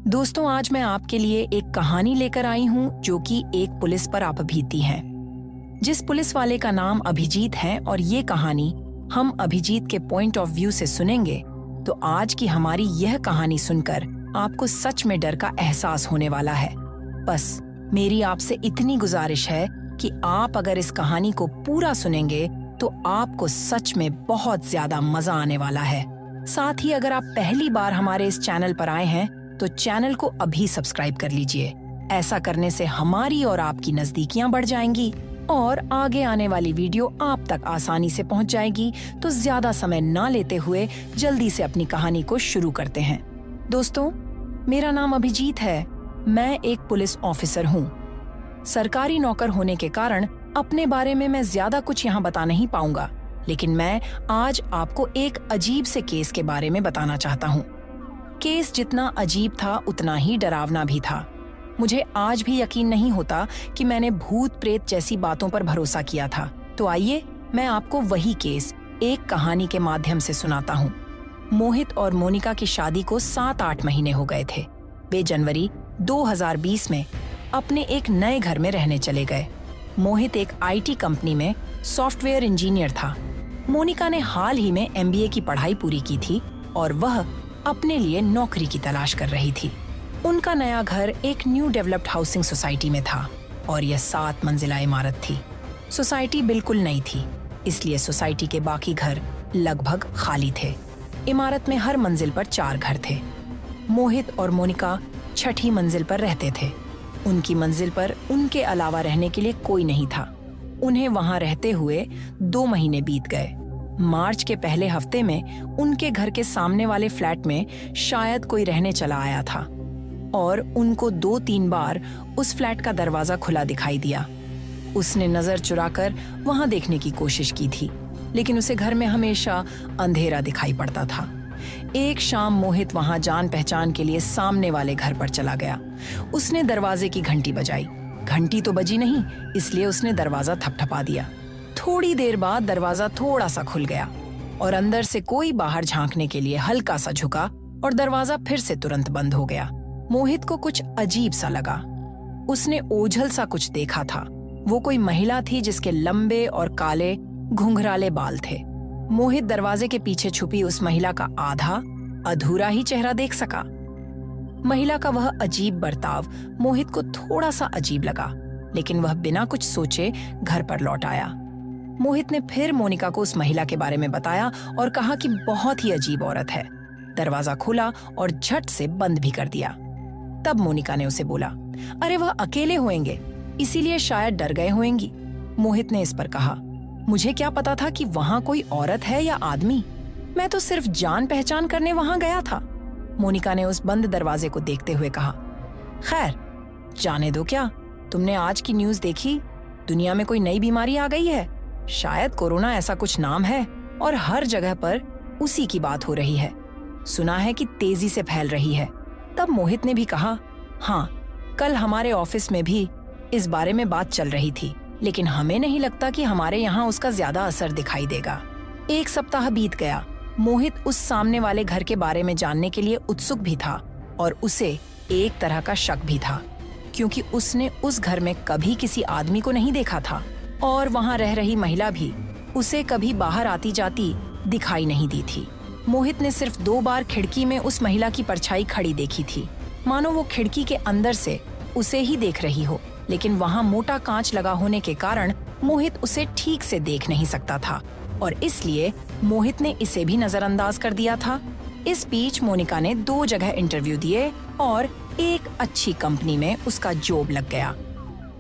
दोस्तों, आज मैं आपके लिए एक कहानी लेकर आई हूँ जो कि एक पुलिस पर आप बीती है। जिस पुलिस वाले का नाम अभिजीत है और ये कहानी हम अभिजीत के पॉइंट ऑफ व्यू से सुनेंगे, तो आज की हमारी यह कहानी सुनकर आपको सच में डर का एहसास होने वाला है। बस मेरी आपसे इतनी गुजारिश है कि आप अगर इस कहानी को पूरा सुनेंगे तो आपको सच में बहुत ज्यादा मजा आने वाला है। साथ ही अगर आप पहली बार हमारे इस चैनल पर आए हैं तो चैनल को अभी सब्सक्राइब कर लीजिए। ऐसा करने से हमारी और आपकी नजदीकियां बढ़ जाएंगी और आगे आने वाली वीडियो आप तक आसानी से पहुंच जाएगी। तो ज्यादा समय ना लेते हुए जल्दी से अपनी कहानी को शुरू करते हैं। दोस्तों, मेरा नाम अभिजीत है। मैं एक पुलिस ऑफिसर हूँ। सरकारी नौकर होने के कारण अपने बारे में मैं ज्यादा कुछ यहाँ बता नहीं पाऊंगा, लेकिन मैं आज आपको एक अजीब से केस के बारे में बताना चाहता हूँ। केस जितना अजीब था उतना ही डरावना भी था। मुझे आज भी यकीन नहीं होता कि मैंने भूत प्रेत जैसी बातों पर भरोसा किया था। तो आइए मैं आपको वही केस एक कहानी के माध्यम से सुनाता हूँ। मोहित और मोनिका की शादी को 7-8 महीने हो गए थे। वे जनवरी 2020 में अपने एक नए घर में रहने चले गए। मोहित एक IT कंपनी में सॉफ्टवेयर इंजीनियर था। मोनिका ने हाल ही में MBA की पढ़ाई पूरी की थी और वह अपने लिए नौकरी की तलाश कर रही थी। उनका नया घर एक न्यू डेवलप्ड हाउसिंग सोसाइटी में था और यह 7 मंजिला इमारत थी। सोसाइटी बिल्कुल नई थी, इसलिए सोसाइटी के बाकी घर लगभग खाली थे। इमारत में हर मंजिल पर 4 घर थे। मोहित और मोनिका 6ठी मंजिल पर रहते थे। उनकी मंजिल पर उनके अलावा रहने के लिए कोई नहीं था। उन्हें वहां रहते हुए 2 महीने बीत गए। मार्च के पहले हफ्ते में उनके घर के सामने वाले फ्लैट में शायद कोई रहने चला आया था और उनको 2-3 बार उस फ्लैट का दरवाजा खुला दिखाई दिया। उसने नजर चुराकर वहां देखने की कोशिश की थी, लेकिन उसे घर में हमेशा अंधेरा दिखाई पड़ता था। एक शाम मोहित वहां जान पहचान के लिए सामने वाले घर पर चला गया। उसने दरवाजे की घंटी बजाई। घंटी तो बजी नहीं, इसलिए उसने दरवाजा थपथपा दिया। थोड़ी देर बाद दरवाजा थोड़ा सा खुल गया और अंदर से कोई बाहर झांकने के लिए हल्का सा झुका और दरवाजा फिर से तुरंत बंद हो गया। मोहित को कुछ अजीब सा लगा। उसने ओझल सा कुछ देखा था। वो कोई महिला थी जिसके लंबे और काले घुंघराले बाल थे। मोहित दरवाजे के पीछे छुपी उस महिला का आधा अधूरा ही चेहरा देख सका। महिला का वह अजीब बर्ताव मोहित को थोड़ा सा अजीब लगा, लेकिन वह बिना कुछ सोचे घर पर लौट आया। मोहित ने फिर मोनिका को उस महिला के बारे में बताया और कहा कि बहुत ही अजीब औरत है। दरवाजा खुला और झट से बंद भी कर दिया। तब मोनिका ने उसे बोला, अरे वह अकेले होंगे, इसीलिए शायद डर गए होंगी। मोहित ने इस पर कहा, मुझे क्या पता था कि वहां कोई औरत है या आदमी। मैं तो सिर्फ जान पहचान करने वहां गया था। मोनिका ने उस बंद दरवाजे को देखते हुए कहा, खैर जाने दो। क्या तुमने आज की न्यूज देखी? दुनिया में कोई नई बीमारी आ गई है, शायद कोरोना ऐसा कुछ नाम है और हर जगह पर उसी की बात हो रही है। सुना है कि तेजी से फैल रही है। तब मोहित ने भी कहा, हाँ, कल हमारे ऑफिस में भी इस बारे में बात चल रही थी, लेकिन हमें नहीं लगता कि हमारे यहाँ उसका ज्यादा असर दिखाई देगा। 1 सप्ताह बीत गया। मोहित उस सामने वाले घर के बारे में जानने के लिए उत्सुक भी था और उसे एक तरह का शक भी था, क्योंकि उसने उस घर में कभी किसी आदमी को नहीं देखा था और वहां रह रही महिला भी उसे कभी बाहर आती जाती दिखाई नहीं दी थी। मोहित ने सिर्फ 2 बार खिड़की में उस महिला की परछाई खड़ी देखी थी, मानो वो खिड़की के अंदर से उसे ही देख रही हो, लेकिन वहां मोटा कांच लगा होने के कारण मोहित उसे ठीक से देख नहीं सकता था और इसलिए मोहित ने इसे भी नजरअंदाज कर दिया था। इस बीच मोनिका ने 2 जगह इंटरव्यू दिए और एक अच्छी कंपनी में उसका जॉब लग गया।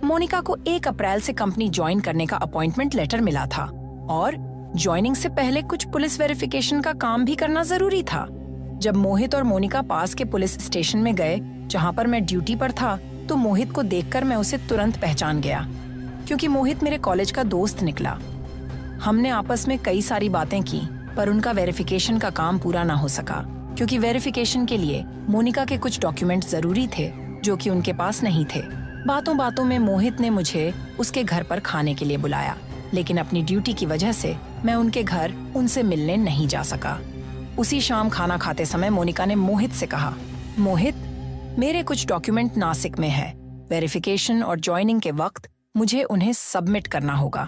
मोनिका को 1 अप्रैल से कंपनी ज्वाइन करने का अपॉइंटमेंट लेटर मिला था और ज्वाइनिंग से पहले कुछ पुलिस वेरिफिकेशन का काम भी करना जरूरी था। जब मोहित और मोनिका पास के पुलिस स्टेशन में गए जहां पर मैं ड्यूटी पर था, तो मोहित को देखकर मैं उसे तुरंत पहचान गया, क्योंकि मोहित मेरे कॉलेज का दोस्त निकला। हमने आपस में कई सारी बातें की, पर उनका वेरिफिकेशन का काम पूरा ना हो सका, क्योंकि वेरिफिकेशन के लिए मोनिका के कुछ डॉक्यूमेंट जरूरी थे जो कि उनके पास नहीं थे। बातों बातों में मोहित ने मुझे उसके घर पर खाने के लिए बुलाया, लेकिन अपनी ड्यूटी की वजह से मैं उनके घर उनसे मिलने नहीं जा सका। उसी शाम खाना खाते समय मोनिका ने मोहित से कहा, मोहित, मेरे कुछ डॉक्यूमेंट नासिक में है। वेरिफिकेशन और ज्वाइनिंग के वक्त मुझे उन्हें सबमिट करना होगा।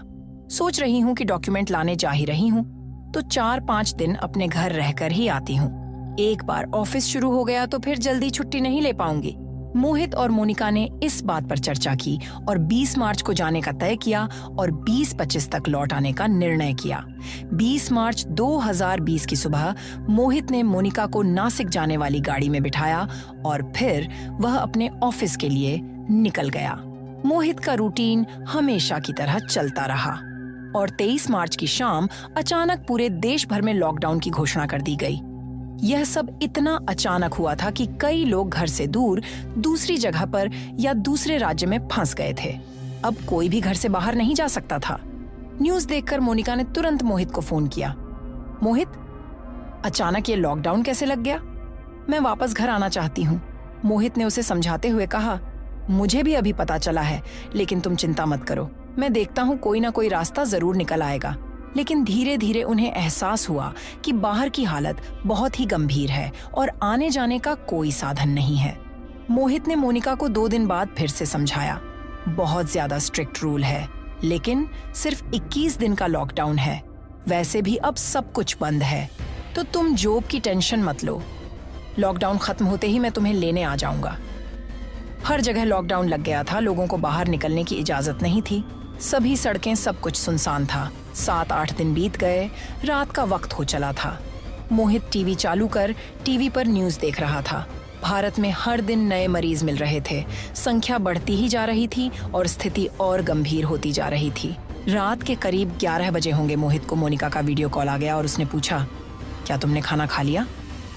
सोच रही हूँ कि डॉक्यूमेंट लाने जा ही रही हूँ तो 4-5 दिन अपने घर रहकर ही आती हूँ। एक बार ऑफिस शुरू हो गया तो फिर जल्दी छुट्टी नहीं ले पाऊंगी। मोहित और मोनिका ने इस बात पर चर्चा की और 20 मार्च को जाने का तय किया और 20-25 तक लौट आने का निर्णय किया। 20 मार्च 2020 की सुबह मोहित ने मोनिका को नासिक जाने वाली गाड़ी में बिठाया और फिर वह अपने ऑफिस के लिए निकल गया। मोहित का रूटीन हमेशा की तरह चलता रहा और 23 मार्च की शाम अचानक पूरे देश भर में लॉकडाउन की घोषणा कर दी गई। यह सब इतना अचानक हुआ था कि कई लोग घर से दूर दूसरी जगह पर या दूसरे राज्य में फंस गए थे। अब कोई भी घर से बाहर नहीं जा सकता था। न्यूज़ देखकर मोनिका ने तुरंत मोहित को फोन किया। मोहित, अचानक ये लॉकडाउन कैसे लग गया? मैं वापस घर आना चाहती हूँ। मोहित ने उसे समझाते हुए कहा, मुझे भी अभी पता चला है, लेकिन तुम चिंता मत करो, मैं देखता हूँ कोई ना कोई रास्ता जरूर निकल आएगा। लेकिन धीरे धीरे उन्हें एहसास हुआ कि बाहर की हालत बहुत ही गंभीर है और आने जाने का कोई साधन नहीं है। मोहित ने मोनिका को 2 दिन बाद फिर से समझाया, बहुत ज्यादा स्ट्रिक्ट रूल है, लेकिन सिर्फ 21 दिन का लॉकडाउन है। वैसे भी अब सब कुछ बंद है, तो तुम जॉब की टेंशन मत लो। लॉकडाउन खत्म होते ही मैं तुम्हें लेने आ जाऊंगा। हर जगह लॉकडाउन लग गया था, लोगों को बाहर निकलने की इजाजत नहीं थी। सभी सड़कें, सब कुछ सुनसान था। 7-8 दिन बीत गए, रात का वक्त हो चला था। मोहित टीवी चालू कर टीवी पर न्यूज़ देख रहा था। भारत में हर दिन नए मरीज मिल रहे थे, संख्या बढ़ती ही जा रही थी और स्थिति और गंभीर होती जा रही थी। रात के करीब 11 बजे होंगे, मोहित को मोनिका का वीडियो कॉल आ गया और उसने पूछा, क्या तुमने खाना खा लिया?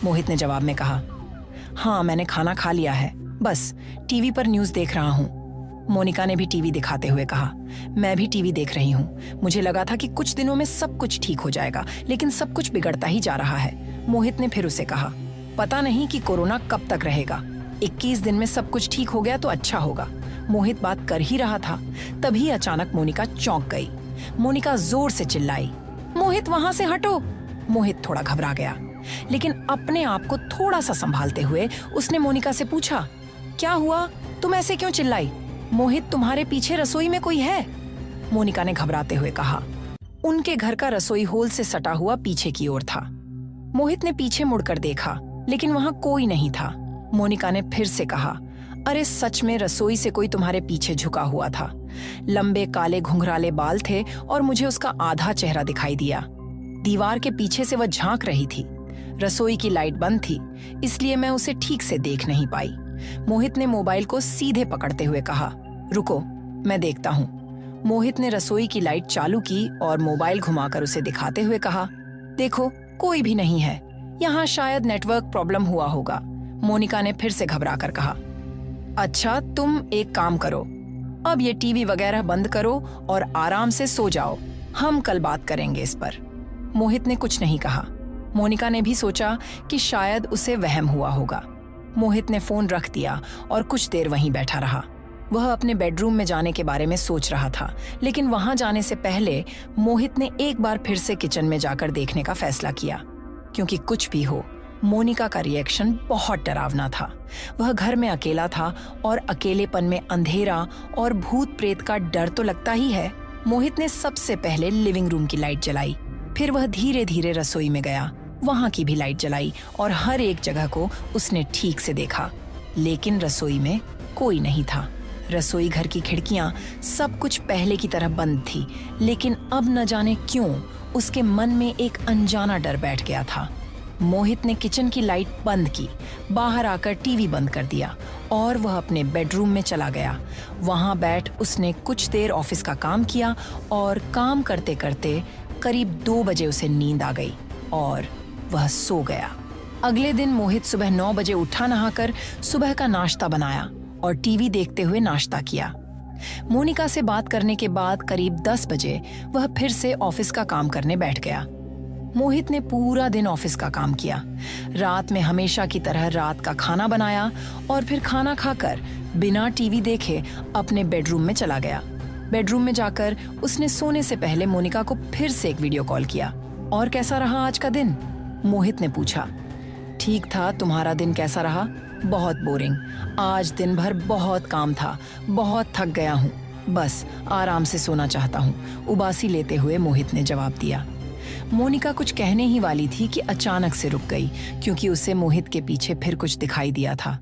मोहित ने जवाब में कहा, हाँ मैंने खाना खा लिया है, बस टीवी पर न्यूज़ देख रहा हूँ। मोनिका ने भी टीवी दिखाते हुए कहा, मैं भी टीवी देख रही हूँ। मुझे लगा था कि कुछ दिनों में सब कुछ ठीक हो जाएगा, लेकिन सब कुछ बिगड़ता ही जा रहा है। मोहित ने फिर उसे कहा, पता नहीं कि कोरोना कब तक रहेगा। 21 दिन में सब कुछ ठीक हो गया तो अच्छा होगा। मोहित बात कर ही रहा था, तभी अचानक मोनिका चौंक गई। मोनिका जोर से चिल्लाई, मोहित वहां से हटो। मोहित थोड़ा घबरा गया, लेकिन अपने आप को थोड़ा सा संभालते हुए उसने मोनिका से पूछा, क्या हुआ, तुम ऐसे क्यों चिल्लाई? मोहित, तुम्हारे पीछे रसोई में कोई है? मोनिका ने घबराते हुए कहा। उनके घर का रसोई होल से सटा हुआ पीछे की ओर था। मोहित ने पीछे मुड़कर देखा, लेकिन वहां कोई नहीं था। मोनिका ने फिर से कहा, अरे सच में रसोई से कोई तुम्हारे पीछे झुका हुआ था। लंबे काले घुंघराले बाल थे और मुझे उसका आधा चेहरा दिखाई दिया। दीवार के पीछे से वह झांक रही थी। रसोई की लाइट बंद थी, इसलिए मैं उसे ठीक से देख नहीं पाई। मोहित ने मोबाइल को सीधे पकड़ते हुए कहा, रुको मैं देखता हूँ। मोहित ने रसोई की लाइट चालू की और मोबाइल घुमाकर उसे दिखाते हुए कहा, देखो कोई भी नहीं है, यहाँ शायद नेटवर्क प्रॉब्लम हुआ होगा। मोनिका ने फिर से घबराकर कहा, अच्छा तुम एक काम करो, अब ये टीवी वगैरह बंद करो और आराम से सो जाओ, हम कल बात करेंगे इस पर। मोहित ने कुछ नहीं कहा। मोनिका ने भी सोचा कि शायद उसे वहम हुआ होगा। मोहित ने फोन रख दिया और कुछ देर वहीं बैठा रहा। वह अपने बेडरूम में जाने के बारे में सोच रहा था, लेकिन वहां जाने से पहले मोहित ने एक बार फिर से किचन में जाकर देखने का फैसला किया, क्योंकि कुछ भी हो मोनिका का रिएक्शन बहुत डरावना था। वह घर में अकेला था और अकेलेपन में अंधेरा और भूत प्रेत का डर तो लगता ही है। मोहित ने सबसे पहले लिविंग रूम की लाइट जलाई, फिर वह धीरे धीरे रसोई में गया, वहां की भी लाइट जलाई और हर एक जगह को उसने ठीक से देखा, लेकिन रसोई में कोई नहीं था। रसोई घर की खिड़कियां सब कुछ पहले की तरह बंद थी, लेकिन अब न जाने क्यों उसके मन में एक अनजाना डर बैठ गया था। मोहित ने किचन की लाइट बंद की, बाहर आकर टीवी बंद कर दिया और वह अपने बेडरूम में चला गया। वहां बैठ उसने कुछ देर ऑफिस का काम किया और काम करते करते करीब 2 बजे उसे नींद आ गई और वह सो गया। अगले दिन मोहित सुबह 9 बजे उठा, नहाकर सुबह का नाश्ता बनाया और टीवी देखते हुए नाश्ता किया। मोनिका से बात करने के बाद करीब 10 बजे वह फिर से ऑफिस का काम करने बैठ गया। मोहित ने पूरा दिन ऑफिस का काम किया। रात में हमेशा की तरह रात का खाना बनाया और फिर खाना खाकर बिना टीवी देखे अपने बेडरूम में चला गया। बेडरूम में जाकर उसने सोने से पहले मोनिका को फिर से एक वीडियो कॉल किया। और कैसा रहा आज का दिन? मोहित ने पूछा। ठीक था। तुम्हारा दिन कैसा रहा? बहुत बोरिंग। आज दिन भर बहुत काम था, बहुत थक गया हूँ। बस आराम से सोना चाहता हूँ, उबासी लेते हुए मोहित ने जवाब दिया। मोनिका कुछ कहने ही वाली थी कि अचानक से रुक गई, क्योंकि उसे मोहित के पीछे फिर कुछ दिखाई दिया था।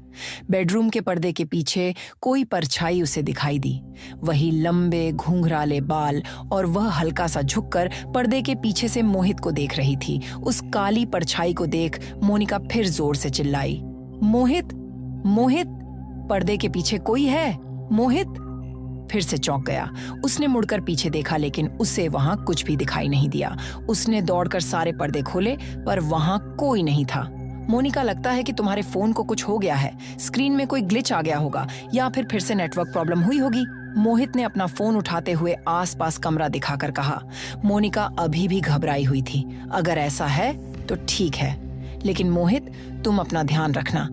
बेडरूम के पर्दे के पीछे कोई परछाई उसे दिखाई दी। वही लंबे घुंघराले बाल, और वह हल्का सा झुककर पर्दे के पीछे से मोहित को देख रही थी। उस काली परछाई को देख मोनिका फिर जोर से चिल्लाई, मोहित, मोहित, पर्दे के पीछे कोई है, मोहित। फिर से चौंक गया। उसने मुड़कर पीछे देखा, लेकिन उसे वहां कुछ भी दिखाई नहीं दिया। उसने दौड़कर सारे पर्दे खोले, पर वहां कोई नहीं था। मोनिका, लगता है कि तुम्हारे फोन को कुछ हो गया है। स्क्रीन में कोई ग्लिच आ गया होगा, या फिर से नेटवर्क प्रॉब्लम हुई होगी। मोहित ने अपना फोन उठाते हुए आसपास कमरा दिखाकर कहा। मोनिका अभी भी घबराई हुई थी। अगर ऐसा है तो ठीक है, लेकिन मोहित, तुम अपना ध्यान रखना,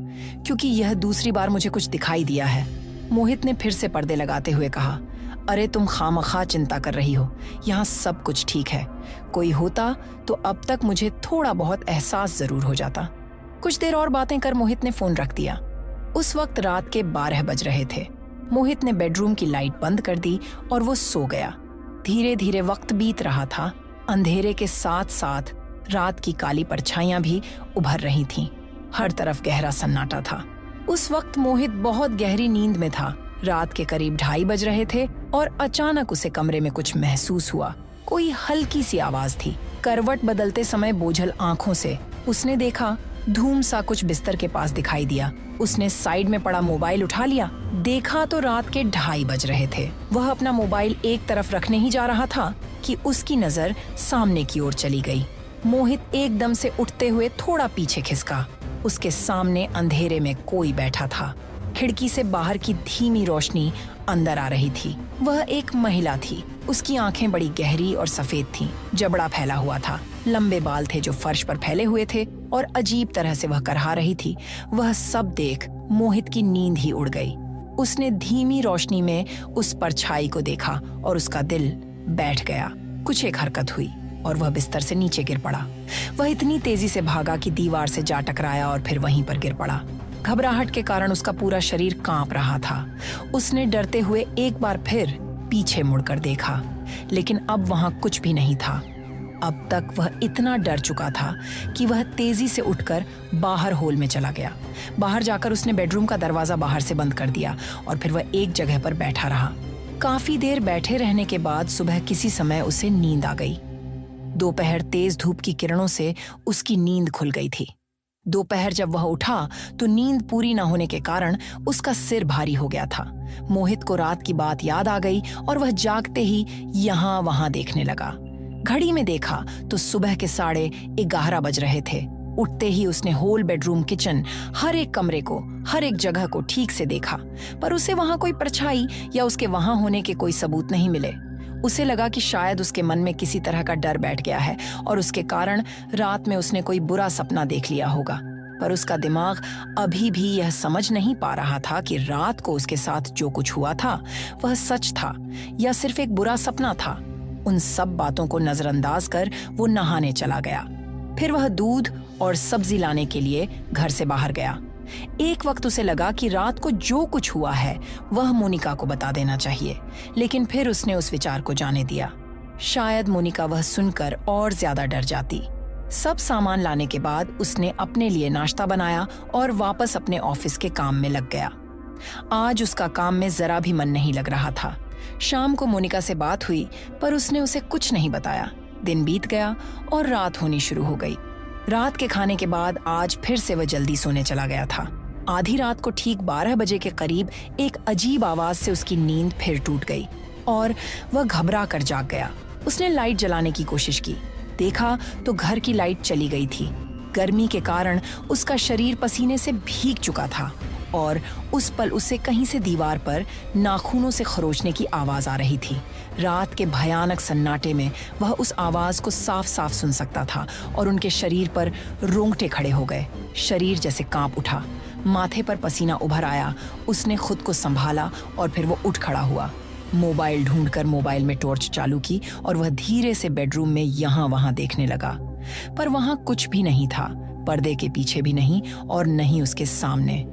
क्योंकि यह दूसरी बार मुझे कुछ दिखाई दिया है। मोहित ने फिर से पर्दे लगाते हुए कहा, अरे तुम खामखा चिंता कर रही हो, यहाँ सब कुछ ठीक है। कोई होता तो अब तक मुझे थोड़ा बहुत एहसास जरूर हो जाता। कुछ देर और बातें कर मोहित ने फोन रख दिया। उस वक्त रात के 12 बज रहे थे। मोहित ने बेडरूम की लाइट बंद कर दी और वो सो गया। धीरे धीरे वक्त बीत रहा था। अंधेरे के साथ साथ रात की काली परछाइयां भी उभर रही थीं। हर तरफ गहरा सन्नाटा था। उस वक्त मोहित बहुत गहरी नींद में था। रात के करीब 2:30 बज रहे थे और अचानक उसे कमरे में कुछ महसूस हुआ। कोई हल्की सी आवाज थी। करवट बदलते समय बोझल आंखों से उसने देखा, धूम सा कुछ बिस्तर के पास दिखाई दिया। उसने साइड में पड़ा मोबाइल उठा लिया। देखा तो रात के 2:30 बज रहे थे। वह अपना मोबाइल एक तरफ रखने ही जा रहा था कि उसकी नजर सामने की ओर चली गई। मोहित एकदम से उठते हुए थोड़ा पीछे खिसका। उसके सामने अंधेरे में कोई बैठा था। खिड़की से बाहर की धीमी रोशनी अंदर आ रही थी। वह एक महिला थी। उसकी आंखें बड़ी गहरी और सफेद थीं। जबड़ा फैला हुआ था। लंबे बाल थे जो फर्श पर फैले हुए थे, और अजीब तरह से वह करहा रही थी। वह सब देख मोहित की नींद ही उड़ गई। उसने धीमी रोशनी में उस परछाई को देखा और उसका दिल बैठ गया। कुछ एक हरकत हुई और वह बिस्तर से नीचे गिर पड़ा। वह इतनी तेजी से भागा कि दीवार से जा टकराया और फिर वहीं पर गिर पड़ा। घबराहट के कारण उसका पूरा शरीर कांप रहा था। उसने डरते हुए एक बार फिर पीछे मुड़कर देखा, लेकिन अब वहां कुछ भी नहीं था। अब तक वह इतना डर चुका था कि वह तेजी से उठकर बाहर हॉल में चला गया। बाहर जाकर उसने बेडरूम का दरवाजा बाहर से बंद कर दिया और फिर वह एक जगह पर बैठा रहा। काफी देर बैठे रहने के बाद सुबह किसी समय उसे नींद आ गई। दोपहर तेज धूप की किरणों से उसकी नींद खुल गई थी। दोपहर जब वह उठा तो नींद पूरी न होने के कारण उसका सिर भारी हो गया था। मोहित को रात की बात याद आ गई और वह जागते ही यहाँ वहां देखने लगा। घड़ी में देखा तो सुबह के 11:30 बज रहे थे। उठते ही उसने हॉल, बेडरूम, किचन, हर एक कमरे को, हर एक जगह को ठीक से देखा, पर उसे वहां कोई परछाई या उसके वहां होने के कोई सबूत नहीं मिले। उसे लगा कि शायद उसके मन में किसी तरह का डर बैठ गया है और उसके कारण रात में उसने कोई बुरा सपना देख लिया होगा। पर उसका दिमाग अभी भी यह समझ नहीं पा रहा था कि रात को उसके साथ जो कुछ हुआ था वह सच था या सिर्फ एक बुरा सपना था। उन सब बातों को नजरअंदाज कर वो नहाने चला गया। फिर वह दूध और सब्जी लाने के लिए घर से बाहर गया। एक वक्त उसे लगा कि रात को जो कुछ हुआ है वह मोनिका को बता देना चाहिए, लेकिन फिर उसने उस विचार को जाने दिया। शायद मोनिका वह सुनकर और ज्यादा डर जाती। सब सामान लाने के बाद उसने अपने लिए नाश्ता बनाया और वापस अपने ऑफिस के काम में लग गया। आज उसका काम में जरा भी मन नहीं लग रहा था। शाम को मोनिका से बात हुई, पर उसने उसे कुछ नहीं बताया। दिन बीत गया और रात होनी शुरू हो गई। रात के खाने के बाद आज फिर से वह जल्दी सोने चला गया था। आधी रात को ठीक 12 बजे के करीब एक अजीब आवाज से उसकी नींद फिर टूट गई और वह घबरा कर जाग गया। उसने लाइट जलाने की कोशिश की। देखा तो घर की लाइट चली गई थी। गर्मी के कारण उसका शरीर पसीने से भीग चुका था और उस पल उसे कहीं से दीवार पर नाखूनों से खरोचने की आवाज आ रही थी। रात के भयानक सन्नाटे में वह उस आवाज को साफ साफ सुन सकता था और उनके शरीर पर रोंगटे खड़े हो गए। शरीर जैसे कांप उठा, माथे पर पसीना उभर आया। उसने खुद को संभाला और फिर वो उठ खड़ा हुआ। मोबाइल ढूंढकर मोबाइल में टॉर्च चालू की और वह धीरे से बेडरूम में यहाँ वहां देखने लगा, पर वहां कुछ भी नहीं था। पर्दे के पीछे भी नहीं और न ही उसके सामने।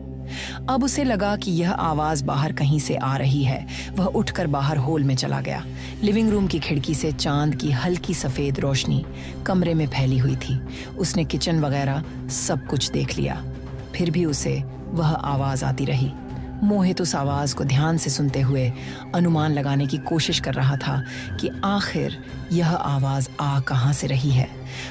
अब उसे लगा कि यह आवाज बाहर कहीं से आ रही है। वह उठकर बाहर हॉल में चला गया। लिविंग रूम की खिड़की से चांद की हल्की सफेद रोशनी कमरे में फैली हुई थी। उसने किचन वगैरह सब कुछ देख लिया, फिर भी उसे वह आवाज आती रही। मोहित उस आवाज को ध्यान से सुनते हुए अनुमान लगाने की कोशिश कर रहा था कि आखिर यह आवाज आ कहां से रही है।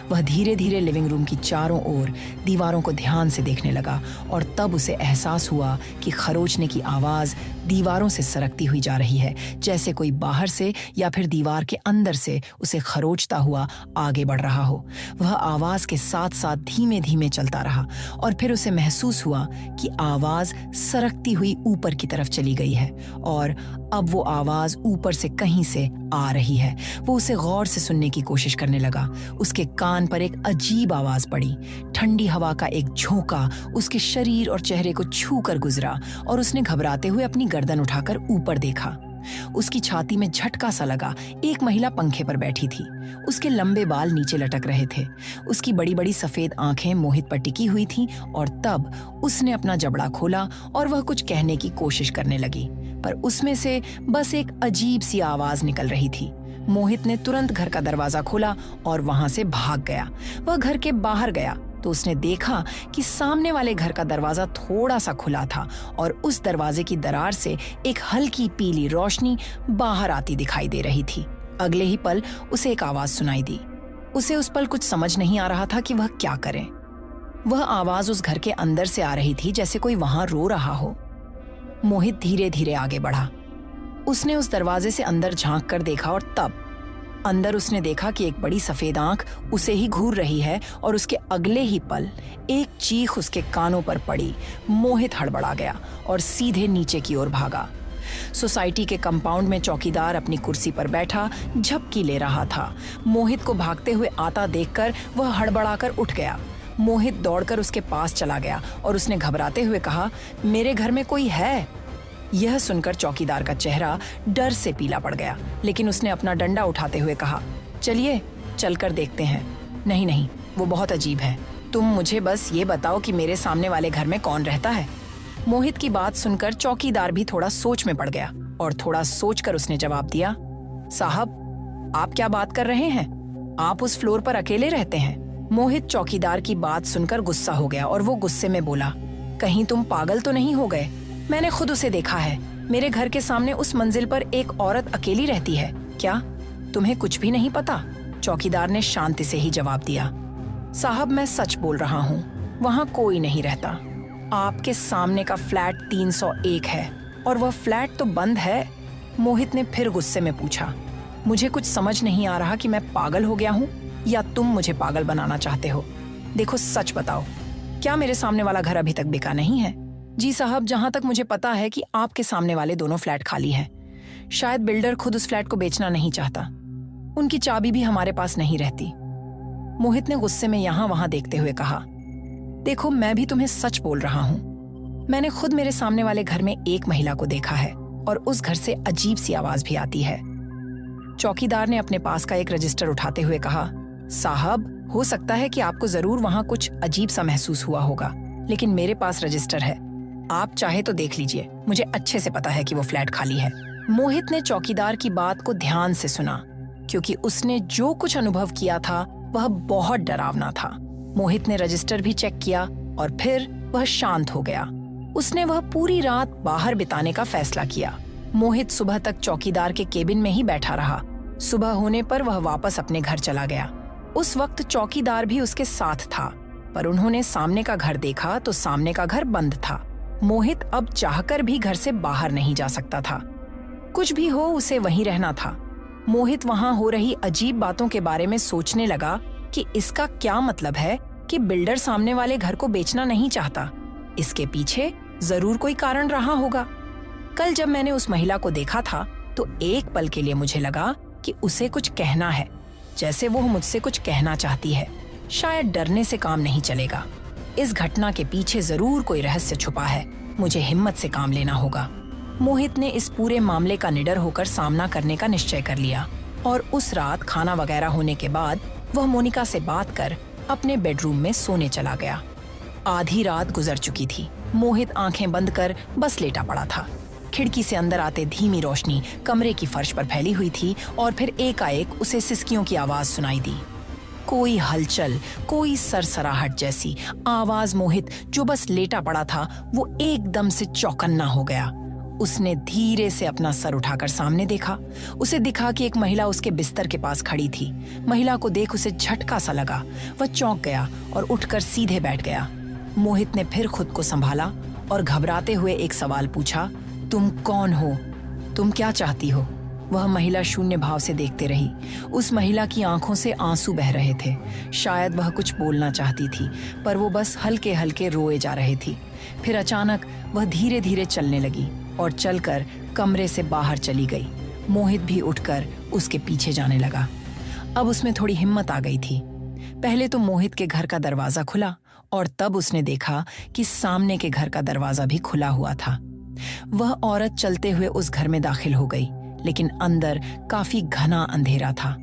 वह धीरे धीरे लिविंग रूम की चारों ओर दीवारों को ध्यान से देखने लगा और तब उसे एहसास हुआ कि खरोचने की आवाज दीवारों से सरकती हुई जा रही है, जैसे कोई बाहर से या फिर दीवार के अंदर से उसे खरोचता हुआ आगे बढ़ रहा हो। वह आवाज के साथ साथ धीमे धीमे चलता रहा और फिर उसे महसूस हुआ कि आवाज सरकती हुई ऊपर की तरफ चली गई है और अब वो आवाज ऊपर से कहीं से आ रही है। वो उसे गौर से सुनने की कोशिश करने लगा। उसके कान पर एक अजीब आवाज पड़ी। ठंडी हवा का एक झोंका उसके शरीर और चेहरे को छू कर गुजरा और उसने घबराते हुए अपनी गर्दन उठाकर ऊपर देखा। उसकी छाती में झटका सा लगा। एक महिला पंखे पर बैठी थी। उसके लंबे बाल नीचे लटक रहे थे। उसकी बड़ी बड़ी सफेद आंखें मोहित पर टिकी हुई थीं और तब उसने अपना जबड़ा खोला और वह कुछ कहने की कोशिश करने लगी, पर उसमें से बस एक अजीब सी आवाज निकल रही थी। मोहित ने तुरंत घर का दरवाजा खोला और वहां से भाग गया। वह घर के बाहर गया तो उसने देखा कि सामने वाले घर का दरवाजा थोड़ा सा खुला था और उस दरवाजे की दरार से एक हल्की पीली रोशनी बाहर आती दिखाई दे रही थी। अगले ही पल उसे एक आवाज सुनाई दी। उसे उस पल कुछ समझ नहीं आ रहा था कि वह क्या करे। वह आवाज उस घर के अंदर से आ रही थी, जैसे कोई वहां रो रहा हो। मोहित धीरे धीरे आगे बढ़ा। उसने उस दरवाजे से अंदर झांक कर देखा और तब अंदर उसने देखा कि एक बड़ी सफेद आंख उसे ही घूर रही है और उसके अगले ही पल एक चीख उसके कानों पर पड़ी। मोहित हड़बड़ा गया और सीधे नीचे की ओर भागा। सोसाइटी के कंपाउंड में चौकीदार अपनी कुर्सी पर बैठा झपकी ले रहा था। मोहित को भागते हुए आता देखकर वह हड़बड़ाकर उठ गया। मोहित दौड़कर उसके पास चला गया और उसने घबराते हुए कहा, मेरे घर में कोई है? यह सुनकर चौकीदार का चेहरा डर से पीला पड़ गया, लेकिन उसने अपना डंडा उठाते हुए कहा, चलिए चलकर देखते हैं। नहीं नहीं, वो बहुत अजीब है। तुम मुझे बस ये बताओ कि मेरे सामने वाले घर में कौन रहता है। मोहित की बात सुनकर चौकीदार भी थोड़ा सोच में पड़ गया और थोड़ा सोचकर उसने जवाब दिया, साहब आप क्या बात कर रहे हैं? आप उस फ्लोर पर अकेले रहते हैं? मोहित चौकीदार की बात सुनकर गुस्सा हो गया और वो गुस्से में बोला, कहीं तुम पागल तो नहीं हो गए? मैंने खुद उसे देखा है। मेरे घर के सामने उस मंजिल पर एक औरत अकेली रहती है। क्या तुम्हें कुछ भी नहीं पता? चौकीदार ने शांति से ही जवाब दिया, साहब मैं सच बोल रहा हूँ, वहाँ कोई नहीं रहता। आपके सामने का फ्लैट 301 है और वह फ्लैट तो बंद है। मोहित ने फिर गुस्से में पूछा, मुझे कुछ समझ नहीं आ रहा कि मैं पागल हो गया हूँ या तुम मुझे पागल बनाना चाहते हो। देखो सच बताओ, क्या मेरे सामने वाला घर अभी तक बिका नहीं है? जी साहब, जहां तक मुझे पता है कि आपके सामने वाले दोनों फ्लैट खाली हैं। शायद बिल्डर खुद उस फ्लैट को बेचना नहीं चाहता। उनकी चाबी भी हमारे पास नहीं रहती। मोहित ने गुस्से में यहाँ वहां देखते हुए कहा, देखो मैं भी तुम्हें सच बोल रहा हूँ। मैंने खुद मेरे सामने वाले घर में एक महिला को देखा है और उस घर से अजीब सी आवाज भी आती है। चौकीदार ने अपने पास का एक रजिस्टर उठाते हुए कहा, साहब हो सकता है कि आपको जरूर वहां कुछ अजीब सा महसूस हुआ होगा, लेकिन मेरे पास रजिस्टर है। आप चाहे तो देख लीजिए, मुझे अच्छे से पता है कि वो फ्लैट खाली है। मोहित ने चौकीदार की बात को ध्यान से सुना, क्योंकि उसने जो कुछ अनुभव किया था वह बहुत डरावना था। मोहित ने रजिस्टर भी चेक किया और फिर वह शांत हो गया। उसने वह पूरी रात बाहर बिताने का फैसला किया। मोहित सुबह तक चौकीदार के केबिन में ही बैठा रहा। सुबह होने पर वह वापस अपने घर चला गया। उस वक्त चौकीदार भी उसके साथ था, पर उन्होंने सामने का घर देखा तो सामने का घर बंद था। मोहित अब चाहकर भी घर से बाहर नहीं जा सकता था। कुछ भी हो, उसे वहीं रहना था। मोहित वहां हो रही अजीब बातों के बारे में सोचने लगा कि इसका क्या मतलब है कि बिल्डर सामने वाले घर को बेचना नहीं चाहता। इसके पीछे जरूर कोई कारण रहा होगा। कल जब मैंने उस महिला को देखा था तो एक पल के लिए मुझे लगा कि उसे कुछ कहना है, जैसे वो मुझसे कुछ कहना चाहती है। शायद डरने से काम नहीं चलेगा। इस घटना के पीछे जरूर कोई रहस्य छुपा है। मुझे हिम्मत से काम लेना होगा। मोहित ने इस पूरे मामले का निडर होकर सामना करने का निश्चय कर लिया और उस रात खाना वगैरह होने के बाद वह मोनिका से बात कर अपने बेडरूम में सोने चला गया। आधी रात गुजर चुकी थी। मोहित आंखें बंद कर बस लेटा पड़ा था। खिड़की से अंदर आते धीमी रोशनी कमरे की फर्श पर फैली हुई थी और फिर एकाएक उसे सिसकियों की आवाज सुनाई दी। कोई हलचल, कोई सरसराहट जैसी आवाज। मोहित जो बस लेटा पड़ा था वो एकदम से चौकन्ना हो गया। उसने धीरे से अपना सर उठाकर सामने देखा। उसे दिखा कि एक महिला उसके बिस्तर के पास खड़ी थी। महिला को देख उसे झटका सा लगा। वह चौंक गया और उठकर सीधे बैठ गया। मोहित ने फिर खुद को संभाला और घबराते हुए एक सवाल पूछा, तुम कौन हो? तुम क्या चाहती हो? वह महिला शून्य भाव से देखते रही। उस महिला की आंखों से आंसू बह रहे थे। शायद वह कुछ बोलना चाहती थी, पर वो बस हल्के हल्के रोए जा रही थी। फिर अचानक वह धीरे धीरे चलने लगी और चलकर कमरे से बाहर चली गई। मोहित भी उठकर उसके पीछे जाने लगा। अब उसमें थोड़ी हिम्मत आ गई थी। पहले तो मोहित के घर का दरवाजा खुला और तब उसने देखा कि सामने के घर का दरवाजा भी खुला हुआ था। वह औरत चलते हुए उस घर में दाखिल हो गई, लेकिन अंदर काफी घना अंधेरा था।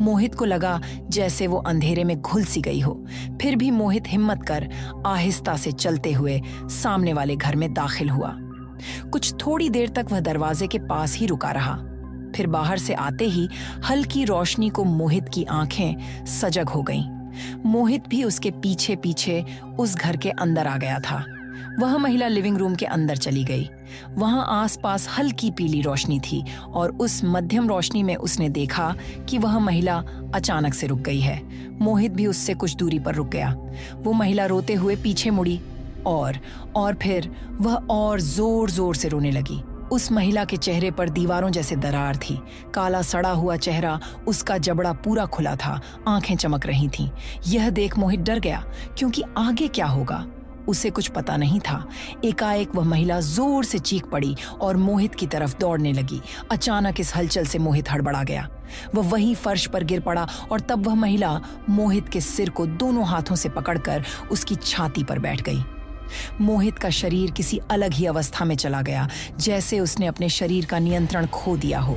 मोहित को लगा जैसे वो अंधेरे में घुल सी गई हो। फिर भी मोहित हिम्मत कर आहिस्ता से चलते हुए सामने वाले घर में दाखिल हुआ। कुछ थोड़ी देर तक वह दरवाजे के पास ही रुका रहा। फिर बाहर से आते ही हल्की रोशनी को मोहित की आंखें सजग हो गईं। मोहित भी उसके पीछे पीछे उस घर के अंदर आ गया था। वह महिला लिविंग रूम के अंदर चली गई। वहां आसपास हल्की पीली रोशनी थी और उस मध्यम रोशनी में उसने देखा कि वह महिला अचानक से रुक गई है। मोहित भी उससे कुछ दूरी पर रुक गया। वो महिला रोते हुए पीछे मुड़ी और फिर वह और जोर जोर से रोने लगी। उस महिला के चेहरे पर दीवारों जैसे दरार थी। काला सड़ा हुआ चेहरा, उसका जबड़ा पूरा खुला था, आंखें चमक रही थीं। यह देख मोहित डर गया, क्योंकि आगे क्या होगा उसे कुछ पता नहीं था। एकाएक वह महिला जोर से चीख पड़ी और मोहित की तरफ दौड़ने लगी। अचानक इस हलचल से मोहित हड़बड़ा गया। वह वहीं फर्श पर गिर पड़ा और तब वह महिला मोहित के सिर को दोनों हाथों से पकड़कर उसकी छाती पर बैठ गई। मोहित का शरीर किसी अलग ही अवस्था में चला गया, जैसे उसने अपने शरीर का नियंत्रण खो दिया हो।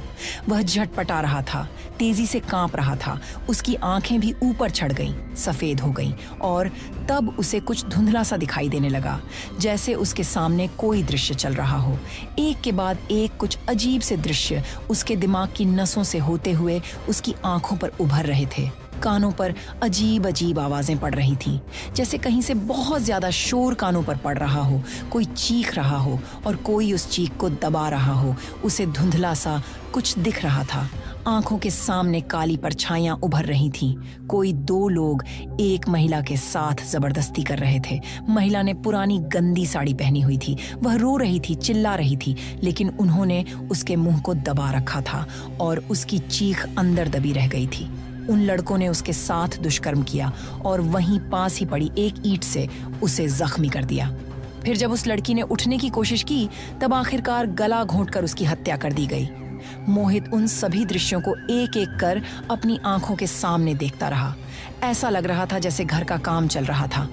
वह झटपटा रहा था, तेजी से कांप रहा था। उसकी आंखें भी ऊपर चढ़ गईं, सफेद हो गईं और तब उसे कुछ धुंधला सा दिखाई देने लगा, जैसे उसके सामने कोई दृश्य चल रहा हो। एक के बाद एक कुछ अजीब से दृश्य उसके दिमाग की नसों से होते हुए उसकी आंखों पर उभर रहे थे। कानों पर अजीब अजीब आवाजें पड़ रही थीं, जैसे कहीं से बहुत ज्यादा शोर कानों पर पड़ रहा हो। कोई चीख रहा हो और कोई उस चीख को दबा रहा हो। उसे धुंधला सा कुछ दिख रहा था। आंखों के सामने काली परछाइयां उभर रही थीं। कोई दो लोग एक महिला के साथ जबरदस्ती कर रहे थे। महिला ने पुरानी गंदी साड़ी पहनी हुई थी। वह रो रही थी, चिल्ला रही थी, लेकिन उन्होंने उसके मुंह को दबा रखा था और उसकी चीख अंदर दबी रह गई थी। उन लड़कों ने उसके साथ दुष्कर्म किया और वहीं पास ही पड़ी एक ईंट से उसे जख्मी कर दिया। फिर जब उस लड़की ने उठने की कोशिश की, तब आखिरकार गला घोंटकर उसकी हत्या कर दी गई। मोहित उन सभी दृश्यों को एक एक कर अपनी आंखों के सामने देखता रहा। ऐसा लग रहा था जैसे घर का काम चल रहा था।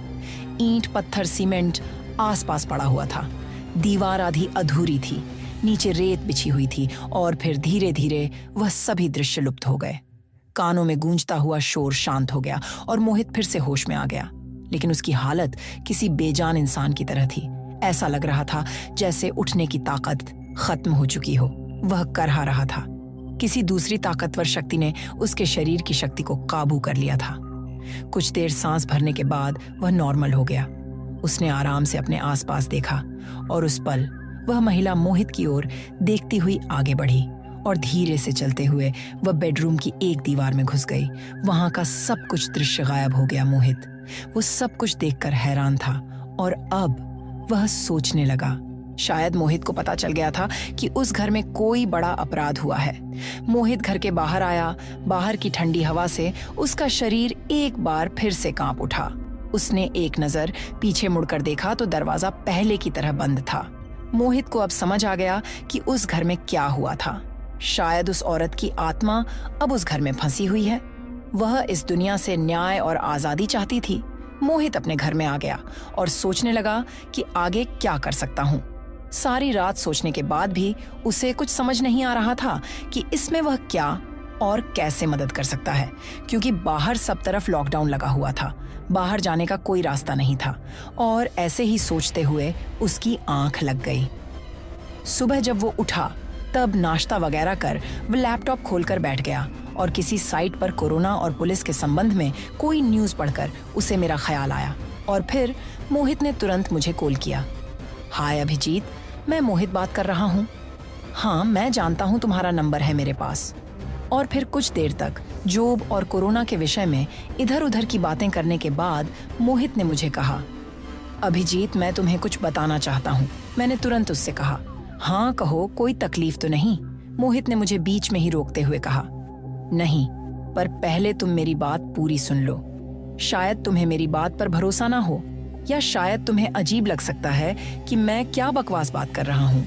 ईंट, पत्थर, सीमेंट आसपास पड़ा हुआ था। दीवार आधी अधूरी थी, नीचे रेत बिछी हुई थी और फिर धीरे धीरे वह सभी दृश्य लुप्त हो गए। कानों में गूंजता हुआ शोर शांत हो गया और मोहित फिर से होश में आ गया, लेकिन उसकी हालत किसी बेजान इंसान की तरह थी। ऐसा लग रहा था जैसे उठने की ताकत खत्म हो चुकी हो। वह करहा रहा था। किसी दूसरी ताकतवर शक्ति ने उसके शरीर की शक्ति को काबू कर लिया था। कुछ देर सांस भरने के बाद वह नॉर्मल हो गया। उसने आराम से अपने आसपास देखा और उस पल वह महिला मोहित की ओर देखती हुई आगे बढ़ी और धीरे से चलते हुए वह बेडरूम की एक दीवार में घुस गई। वहां का सब कुछ दृश्य गायब हो गया। मोहित वो सब कुछ देखकर हैरान था और अब वह सोचने लगा। शायद मोहित को पता चल गया था कि उस घर में कोई बड़ा अपराध हुआ है। मोहित घर के बाहर आया। बाहर की ठंडी हवा से उसका शरीर एक बार फिर से कांप उठा। उसने एक नजर पीछे मुड़कर देखा तो दरवाजा पहले की तरह बंद था। मोहित को अब समझ आ गया कि उस घर में क्या हुआ था। शायद उस औरत की आत्मा अब उस घर में फंसी हुई है। वह इस दुनिया से न्याय और आजादी चाहती थी। मोहित अपने घर में आ गया और सोचने लगा कि आगे क्या कर सकता हूँ। सारी रात सोचने के बाद भी उसे कुछ समझ नहीं आ रहा था कि इसमें वह क्या और कैसे मदद कर सकता है, क्योंकि बाहर सब तरफ लॉकडाउन लगा हुआ था। बाहर जाने का कोई रास्ता नहीं था और ऐसे ही सोचते हुए उसकी आंख लग गई। सुबह जब वो उठा तब नाश्ता वगैरह कर वो लैपटॉप खोलकर बैठ गया और किसी साइट पर कोरोना और पुलिस के संबंध में कोई न्यूज़ पढ़कर उसे मेरा ख्याल आया और फिर मोहित ने तुरंत मुझे कॉल किया। हाय अभिजीत, मैं मोहित बात कर रहा हूँ। हाँ, मैं जानता हूँ तुम्हारा नंबर है मेरे पास। और फिर कुछ देर तक जॉब और कोरोना के विषय में इधर उधर की बातें करने के बाद मोहित ने मुझे कहा, अभिजीत मैं तुम्हें कुछ बताना चाहता हूँ। मैंने तुरंत उससे कहा, हाँ कहो, कोई तकलीफ तो नहीं। मोहित ने मुझे बीच में ही रोकते हुए कहा, नहीं, पर पहले तुम मेरी बात पूरी सुन लो। शायद तुम्हें मेरी बात पर भरोसा ना हो या शायद तुम्हें अजीब लग सकता है कि मैं क्या बकवास बात कर रहा हूँ,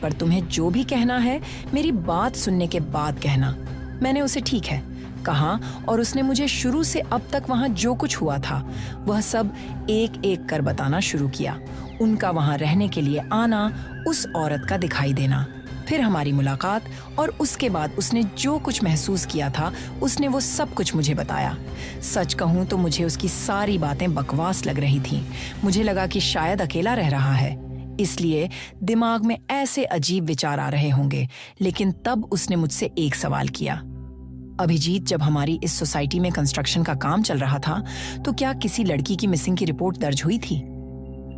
पर तुम्हें जो भी कहना है मेरी बात सुनने के बाद कहना। मैंने उसे ठीक है कहा और उसने मुझे शुरू से अब तक वहाँ जो कुछ हुआ था वह सब एक एक कर बताना शुरू किया। उनका वहाँ रहने के लिए आना, उस औरत का दिखाई देना, फिर हमारी मुलाकात और उसके बाद उसने जो कुछ महसूस किया था उसने वो सब कुछ मुझे बताया। सच कहूँ तो मुझे उसकी सारी बातें बकवास लग रही थीं। मुझे लगा कि शायद अकेला रह रहा है, इसलिए दिमाग में ऐसे अजीब विचार आ रहे होंगे। लेकिन तब उसने मुझसे एक सवाल किया, अभिजीत जब हमारी इस सोसाइटी में कंस्ट्रक्शन का काम चल रहा था तो क्या किसी लड़की की मिसिंग की रिपोर्ट दर्ज हुई थी?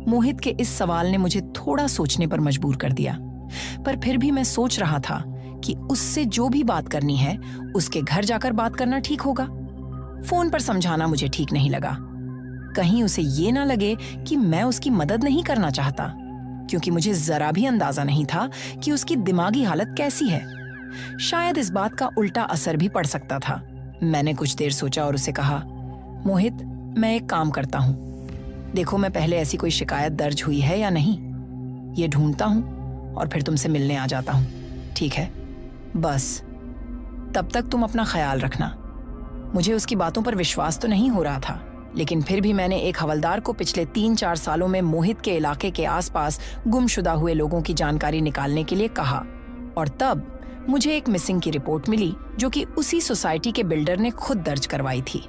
मोहित के इस सवाल ने मुझे थोड़ा सोचने पर मजबूर कर दिया, पर फिर भी मैं सोच रहा था कि उससे जो भी बात करनी है उसके घर जाकर बात करना ठीक होगा। फोन पर समझाना मुझे ठीक नहीं लगा, कहीं उसे ये ना लगे कि मैं उसकी मदद नहीं करना चाहता, क्योंकि मुझे जरा भी अंदाजा नहीं था कि उसकी दिमागी हालत कैसी है। शायद इस बात का उल्टा असर भी पड़ सकता था। मैंने कुछ देर सोचा और उसे कहा, मोहित मैं एक काम करता हूँ, देखो मैं पहले ऐसी कोई शिकायत दर्ज हुई है या नहीं ये ढूंढता हूँ और फिर तुमसे मिलने आ जाता हूँ, ठीक है? बस तब तक तुम अपना ख्याल रखना। मुझे उसकी बातों पर विश्वास तो नहीं हो रहा था, लेकिन फिर भी मैंने एक हवलदार को पिछले 3-4 सालों में मोहित के इलाके के आसपास गुमशुदा हुए लोगों की जानकारी निकालने के लिए कहा और तब मुझे एक मिसिंग की रिपोर्ट मिली जो कि उसी सोसाइटी के बिल्डर ने खुद दर्ज करवाई थी।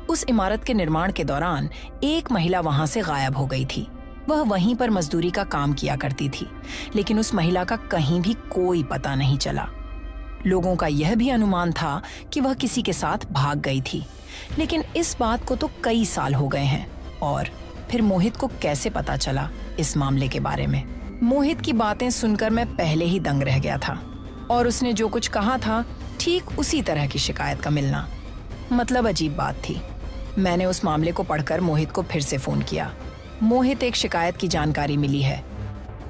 उस इमारत के निर्माण के दौरान एक महिला वहां से गायब हो गई थी। वह वहीं पर मजदूरी का काम किया करती थी, लेकिन उस महिला का कहीं भी कोई पता नहीं चला। लोगों का यह भी अनुमान था कि वह किसी के साथ भाग गई थी, लेकिन इस बात को तो कई साल हो गए हैं। और फिर मोहित को कैसे पता चला इस मामले के बारे में? मोहित की बातें सुनकर मैं पहले ही दंग रह गया था और उसने जो कुछ कहा था ठीक उसी तरह की शिकायत का मिलना, मतलब अजीब बात थी। मैंने उस मामले को पढ़कर मोहित को फिर से फोन किया। मोहित, एक शिकायत की जानकारी मिली है,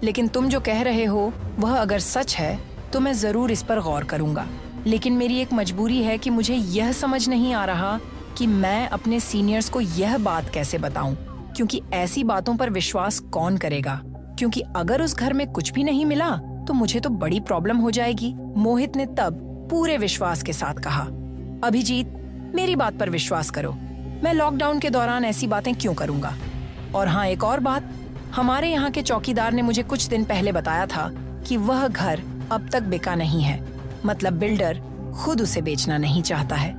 लेकिन तुम जो कह रहे हो वह अगर सच है तो मैं जरूर इस पर गौर करूंगा, लेकिन मेरी एक मजबूरी है कि मुझे यह समझ नहीं आ रहा कि मैं अपने सीनियर्स को यह बात कैसे बताऊं, क्योंकि ऐसी बातों पर विश्वास कौन करेगा? क्योंकि अगर उस घर में कुछ भी नहीं मिला तो मुझे तो बड़ी प्रॉब्लम हो जाएगी। मोहित ने तब पूरे विश्वास के साथ कहा, अभिजीत मेरी बात पर विश्वास करो, मैं लॉकडाउन के दौरान ऐसी बातें क्यों करूंगा? और हाँ, एक और बात, हमारे यहाँ के चौकीदार ने मुझे कुछ दिन पहले बताया था कि वह घर अब तक बिका नहीं है, मतलब बिल्डर खुद उसे बेचना नहीं चाहता है।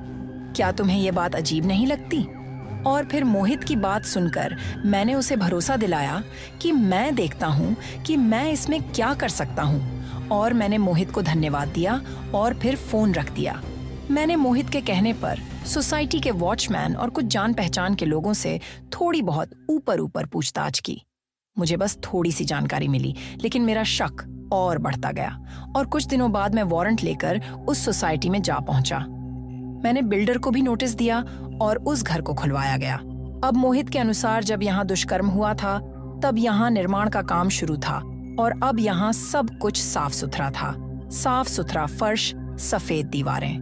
क्या तुम्हें ये बात अजीब नहीं लगती? और फिर मोहित की बात सुनकर मैंने उसे भरोसा दिलाया कि मैं देखता हूँ कि मैं इसमें क्या कर सकता हूँ, और मैंने मोहित को धन्यवाद दिया और फिर फोन रख दिया। मैंने मोहित के कहने पर सोसाइटी के वॉचमैन और कुछ जान पहचान के लोगों से थोड़ी बहुत ऊपर पूछताछ की। मुझे बस थोड़ी सी जानकारी मिली, लेकिन मेरा शक और बढ़ता गया और कुछ दिनों बाद मैं वारंट लेकर उस सोसाइटी में जा पहुंचा। मैंने बिल्डर को भी नोटिस दिया और उस घर को खुलवाया गया। अब मोहित के अनुसार जब यहाँ दुष्कर्म हुआ था तब यहाँ निर्माण का काम शुरू था और अब यहाँ सब कुछ साफ सुथरा था। साफ सुथरा फर्श, सफेद दीवारें।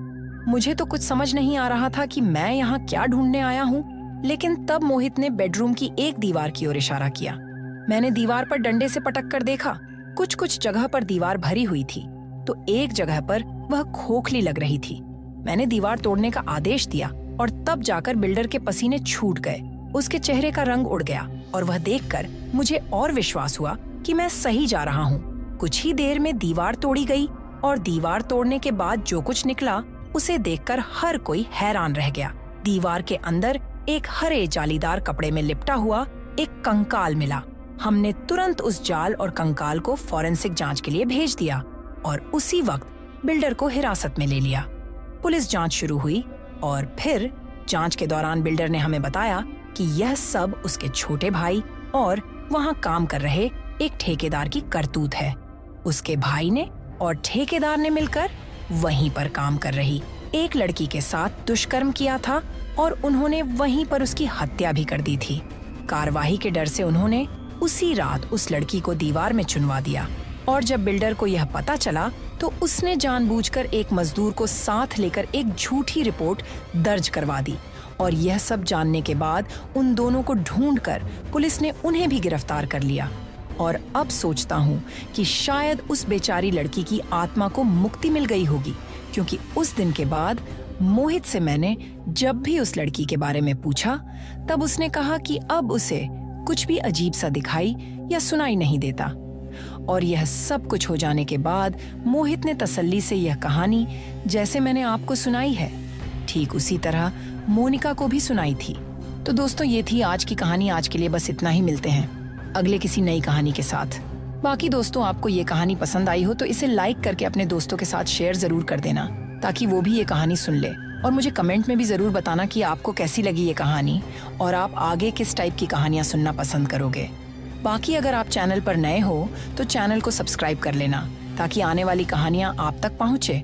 मुझे तो कुछ समझ नहीं आ रहा था कि मैं यहाँ क्या ढूंढने आया हूँ, लेकिन तब मोहित ने बेडरूम की एक दीवार की ओर इशारा किया। मैंने दीवार पर डंडे से पटक कर देखा। कुछ जगह पर दीवार भरी हुई थी तो एक जगह पर वह खोखली लग रही थी। मैंने दीवार तोड़ने का आदेश दिया और तब जाकर बिल्डर के पसीने छूट गए। उसके चेहरे का रंग उड़ गया और वह देखकर मुझे और विश्वास हुआ कि मैं सही जा रहा हूँ। कुछ ही देर में दीवार तोड़ी गई और दीवार तोड़ने के बाद जो कुछ निकला उसे देखकर हर कोई हैरान रह गया। दीवार के अंदर एक हरे जालीदार कपड़े में लिपटा हुआ एक कंकाल मिला। हमने तुरंत उस जाल और कंकाल को फॉरेंसिक जांच के लिए भेज दिया और उसी वक्त बिल्डर को हिरासत में ले लिया। पुलिस जांच शुरू हुई और फिर जांच के दौरान बिल्डर ने हमें बताया कि यह सब उसके छोटे भाई और वहां काम कर रहे एक ठेकेदार की करतूत है। उसके भाई ने और ठेकेदार ने मिलकर वहीं पर काम कर रही एक लड़की के साथ दुष्कर्म किया था और उन्होंने वहीं पर उसकी हत्या भी कर दी थी। कार्रवाई के डर से उन्होंने उसी रात उस लड़की को दीवार में चुनवा दिया और जब बिल्डर को यह पता चला तो उसने जानबूझकर एक मजदूर को साथ लेकर एक झूठी रिपोर्ट दर्ज करवा दी और यह सब जानने के बाद उन दोनों को ढूंढकर पुलिस ने उन्हें भी गिरफ्तार कर लिया। और अब सोचता हूँ कि शायद उस बेचारी लड़की की आत्मा को मुक्ति मिल गई होगी, क्योंकि उस दिन के बाद मोहित से मैंने जब भी उस लड़की के बारे में पूछा तब उसने कहा कि अब उसे कुछ भी अजीब सा दिखाई या सुनाई नहीं देता। और यह सब कुछ हो जाने के बाद मोहित ने तसल्ली से यह कहानी जैसे मैंने आपको सुनाई है ठीक उसी तरह मोनिका को भी सुनाई थी। तो दोस्तों, ये थी आज की कहानी। आज के लिए बस इतना ही। मिलते हैं अगले किसी नई कहानी के साथ। बाकी दोस्तों, आपको ये कहानी पसंद आई हो तो इसे लाइक करके अपने दोस्तों के साथ शेयर जरूर कर देना ताकि वो भी ये कहानी सुन ले। और मुझे कमेंट में भी जरूर बताना कि आपको कैसी लगी ये कहानी और आप आगे किस टाइप की कहानियां सुनना पसंद करोगे। बाकी अगर आप चैनल पर नए हो तो चैनल को सब्सक्राइब कर लेना ताकि आने वाली कहानियां आप तक पहुंचे।